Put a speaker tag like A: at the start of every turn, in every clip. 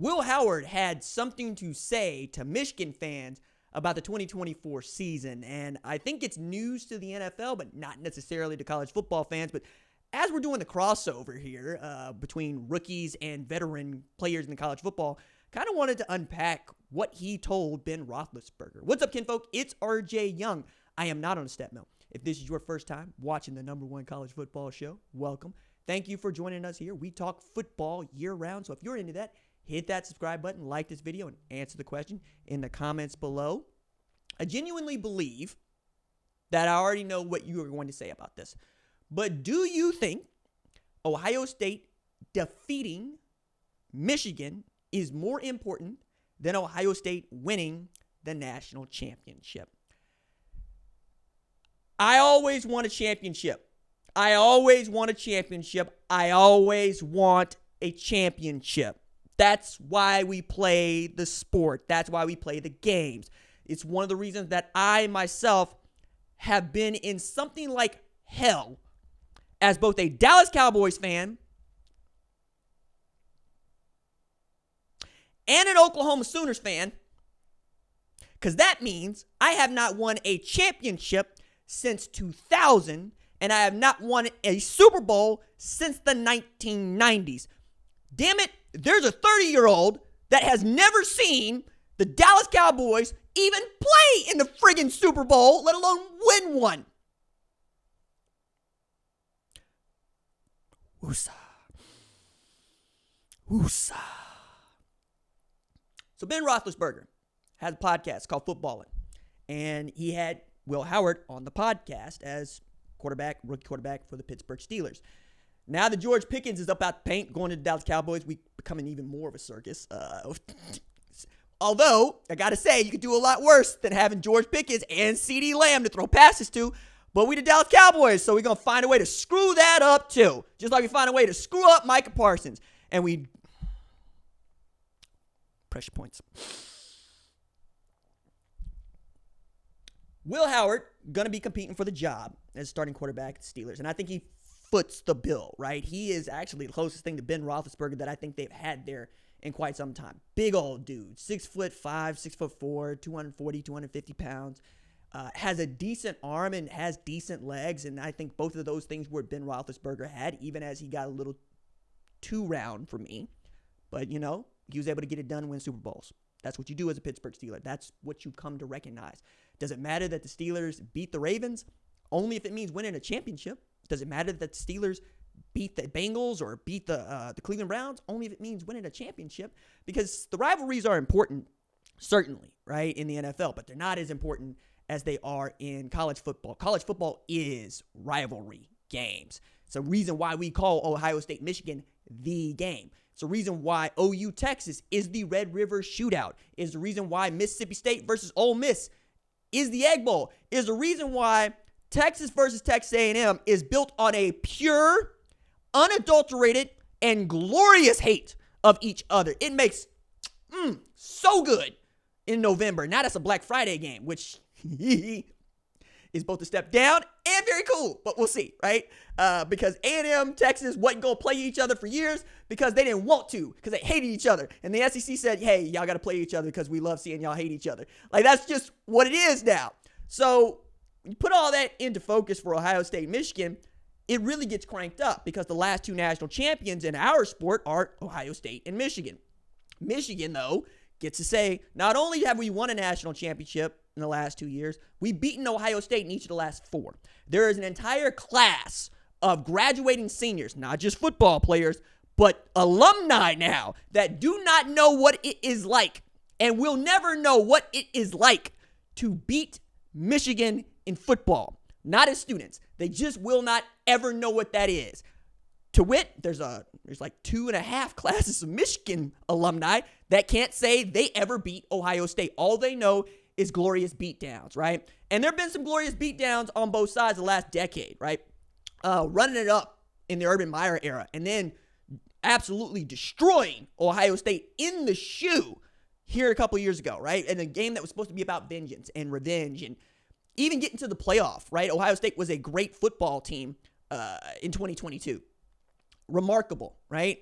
A: Will Howard had something to say to Michigan fans about the 2024 season, and I think it's news to the NFL, but not necessarily to college football fans. But as we're doing the crossover here between rookies and veteran players in college football, kind of wanted to unpack what he told Ben Roethlisberger. What's up, kinfolk? It's RJ Young. I am not on a step mill. If this is your first time watching the #1 college football show, welcome. Thank you for joining us here. We talk football year-round, so if you're into that, hit that subscribe button, like this video, and answer the question in the comments below. I genuinely believe that I already know what you are going to say about this. But do you think Ohio State defeating Michigan is more important than Ohio State winning the national championship? I always want a championship. I always want a championship. I always want a championship. That's why we play the sport. That's why we play the games. It's one of the reasons that I myself have been in something like hell as both a Dallas Cowboys fan and an Oklahoma Sooners fan, because that means I have not won a championship since 2000, and I have not won a Super Bowl since the 1990s. Damn it, there's a 30-year-old that has never seen the Dallas Cowboys even play in the friggin' Super Bowl, let alone win one. Woosah. Woosah. So Ben Roethlisberger has a podcast called Footballin', and he had Will Howard on the podcast as rookie quarterback for the Pittsburgh Steelers. Now that George Pickens is up out the paint, going to the Dallas Cowboys, we becoming even more of a circus. Although, I got to say, you could do a lot worse than having George Pickens and CeeDee Lamb to throw passes to. But we the Dallas Cowboys, so we're going to find a way to screw that up too. Just like we find a way to screw up Micah Parsons. And we... Pressure points. Will Howard going to be competing for the job as starting quarterback at the Steelers. And I think he foots the bill, right? He is actually the closest thing to Ben Roethlisberger that I think they've had there in quite some time. Big old dude, 6'5", 6'4", 240, 250 pounds. Has a decent arm and has decent legs. And I think both of those things were Ben Roethlisberger had, even as he got a little too round for me. But, you know, he was able to get it done and win Super Bowls. That's what you do as a Pittsburgh Steeler. That's what you come to recognize. Does it matter that the Steelers beat the Ravens? Only if it means winning a championship. Does it matter that the Steelers beat the Bengals or beat the Cleveland Browns? Only if it means winning a championship. Because the rivalries are important, certainly, right, in the NFL, but they're not as important as they are in college football. College football is rivalry games. It's a reason why we call Ohio State, Michigan the game. It's the reason why OU Texas is the Red River Shootout. It's the reason why Mississippi State versus Ole Miss is the Egg Bowl. It's the reason why Texas versus Texas A&M is built on a pure, unadulterated, and glorious hate of each other. It makes so good in November. Now that's a Black Friday game, which is both a step down and very cool, but we'll see, right? Because A&M, Texas wasn't going to play each other for years because they didn't want to, because they hated each other. And the SEC said, hey, y'all got to play each other because we love seeing y'all hate each other. Like, that's just what it is now. So when you put all that into focus for Ohio State, Michigan, it really gets cranked up because the last two national champions in our sport are Ohio State and Michigan. Michigan, though, gets to say, not only have we won a national championship in the last 2 years, we've beaten Ohio State in each of the last 4. There is an entire class of graduating seniors, not just football players, but alumni now that do not know what it is like and will never know what it is like to beat Michigan in football. Not as students. They just will not ever know what that is. To wit, there's like 2.5 classes of Michigan alumni that can't say they ever beat Ohio State. All they know is glorious beatdowns, right? And there have been some glorious beatdowns on both sides the last decade, right? Running it up in the Urban Meyer era and then absolutely destroying Ohio State in the shoe here a couple years ago, right? In a game that was supposed to be about vengeance and revenge and even getting to the playoff, right? Ohio State was a great football team in 2022. Remarkable, right?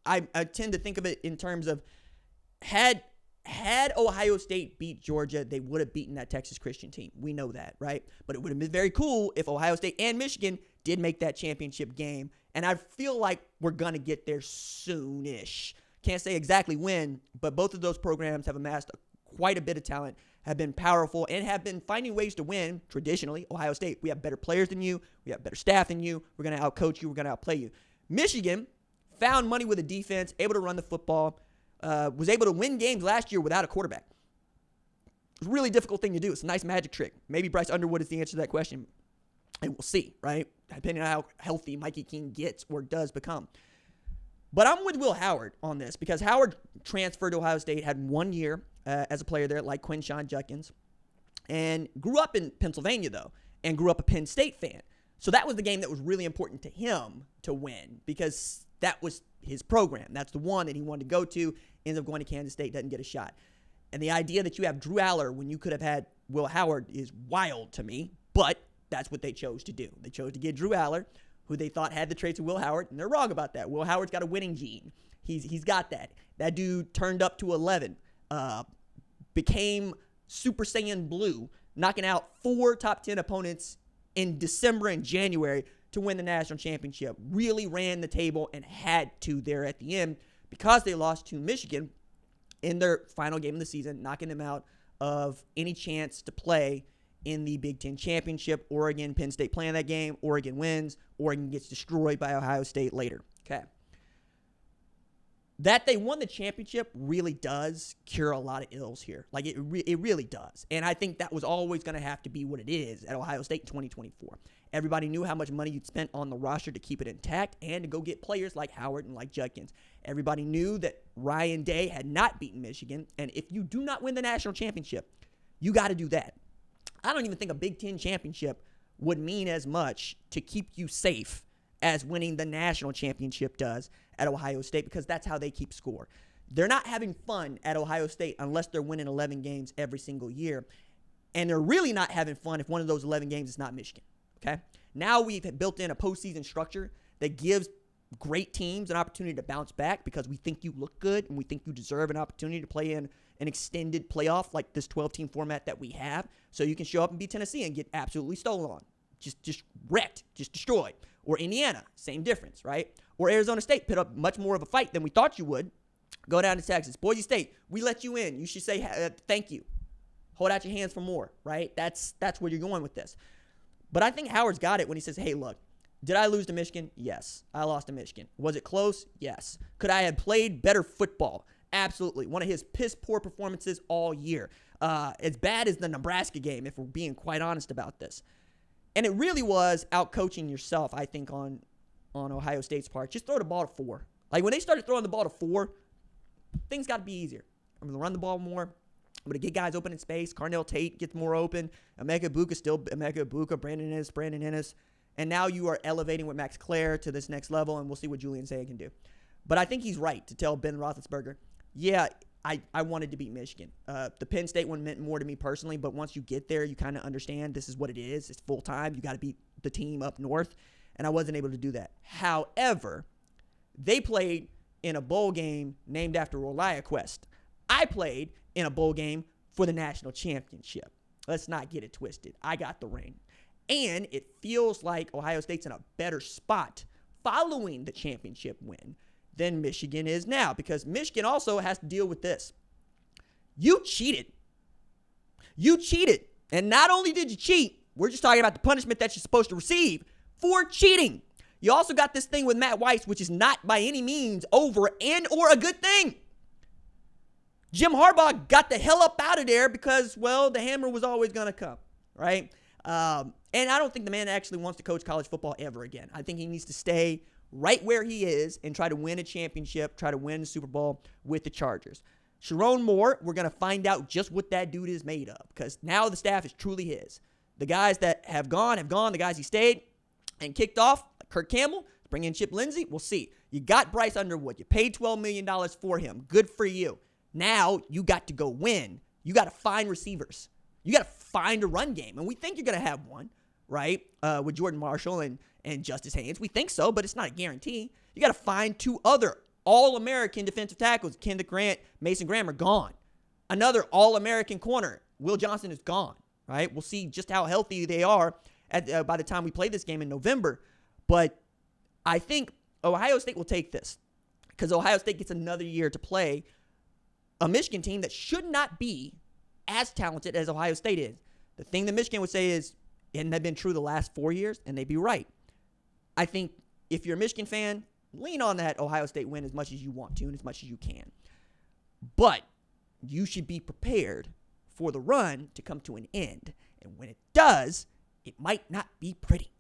A: I tend to think of it in terms of had Ohio State beat Georgia, they would have beaten that Texas Christian team. We know that, right? But it would have been very cool if Ohio State and Michigan did make that championship game. And I feel like we're going to get there soonish. Can't say exactly when, but both of those programs have amassed quite a bit of talent, have been powerful, and have been finding ways to win. Traditionally, Ohio State, we have better players than you. We have better staff than you. We're going to outcoach you. We're going to outplay you. Michigan found money with a defense, able to run the football, was able to win games last year without a quarterback. It's a really difficult thing to do. It's a nice magic trick. Maybe Bryce Underwood is the answer to that question. And we'll see, right? Depending on how healthy Mikey King gets or does become. But I'm with Will Howard on this because Howard transferred to Ohio State, had 1 year as a player there, like Quinshon Judkins, and grew up in Pennsylvania, though, and grew up a Penn State fan. So that was the game that was really important to him to win because that was his program. That's the one that he wanted to go to, ends up going to Kansas State, doesn't get a shot. And the idea that you have Drew Aller when you could have had Will Howard is wild to me, but that's what they chose to do. They chose to get Drew Aller, who they thought had the traits of Will Howard, and they're wrong about that. Will Howard's got a winning gene. He's got that. That dude turned up to 11, became Super Saiyan Blue, knocking out 4 top 10 opponents in December and January to win the national championship. Really ran the table and had to there at the end because they lost to Michigan in their final game of the season, knocking them out of any chance to play in the Big Ten championship. Oregon, Penn State playing that game. Oregon wins. Oregon gets destroyed by Ohio State later. Okay. That they won the championship really does cure a lot of ills here. Like, it really does. And I think that was always going to have to be what it is at Ohio State in 2024. Everybody knew how much money you'd spent on the roster to keep it intact and to go get players like Howard and like Judkins. Everybody knew that Ryan Day had not beaten Michigan. And if you do not win the national championship, you got to do that. I don't even think a Big Ten championship would mean as much to keep you safe as winning the national championship does at Ohio State, because that's how they keep score. They're not having fun at Ohio State unless they're winning 11 games every single year. And they're really not having fun if one of those 11 games is not Michigan. Okay? Now we've built in a postseason structure that gives great teams an opportunity to bounce back because we think you look good and we think you deserve an opportunity to play in an extended playoff like this 12-team format that we have. So you can show up and beat Tennessee and get absolutely stolen on. Just wrecked, just destroyed. Or Indiana, same difference, right? Or Arizona State, put up much more of a fight than we thought you would. Go down to Texas. Boise State, we let you in. You should say thank you. Hold out your hands for more, right? That's where you're going with this. But I think Howard's got it when he says, hey, look, did I lose to Michigan? Yes. I lost to Michigan. Was it close? Yes. Could I have played better football? Absolutely. One of his piss-poor performances all year. As bad as the Nebraska game, if we're being quite honest about this. And it really was out-coaching yourself, I think, on Ohio State's part. Just throw the ball to 4. Like, when they started throwing the ball to 4, things got to be easier. I'm going to run the ball more. I'm going to get guys open in space. Carnell Tate gets more open. Emeka Egbuka, Brandon Ennis. And now you are elevating with Max Clare to this next level, and we'll see what Julian Sagan can do. But I think he's right to tell Ben Roethlisberger, yeah, I wanted to beat Michigan. The Penn State one meant more to me personally, but once you get there, you kind of understand this is what it is. It's full-time. You got to beat the team up north, and I wasn't able to do that. However, they played in a bowl game named after ReliaQuest. I played in a bowl game for the national championship. Let's not get it twisted. I got the ring. And it feels like Ohio State's in a better spot following the championship win than Michigan is now, because Michigan also has to deal with this. You cheated. You cheated. And not only did you cheat, we're just talking about the punishment that you're supposed to receive for cheating. You also got this thing with Matt Weiss, which is not by any means over and or a good thing. Jim Harbaugh got the hell up out of there because, well, the hammer was always going to come, right? And I don't think the man actually wants to coach college football ever again. I think he needs to stay right where he is and try to win a championship, try to win the Super Bowl with the Chargers. Sharon Moore, we're going to find out just what that dude is made of, because now the staff is truly his. The guys that have gone. The guys he stayed and kicked off, like Kirk Campbell, bring in Chip Lindsey, we'll see. You got Bryce Underwood. You paid $12 million for him. Good for you. Now you got to go win. You got to find receivers. You got to find a run game. And we think you're going to have one, right, with Jordan Marshall and Justice Haynes. We think so, but it's not a guarantee. You got to find 2 other All-American defensive tackles, Kenneth Grant, Mason Graham, are gone. Another All-American corner, Will Johnson, is gone, right? We'll see just how healthy they are by the time we play this game in November. But I think Ohio State will take this because Ohio State gets another year to play a Michigan team that should not be as talented as Ohio State is. The thing that Michigan would say is, and they've been true the last 4 years, and they'd be right. I think if you're a Michigan fan, lean on that Ohio State win as much as you want to and as much as you can. But you should be prepared for the run to come to an end. And when it does, it might not be pretty.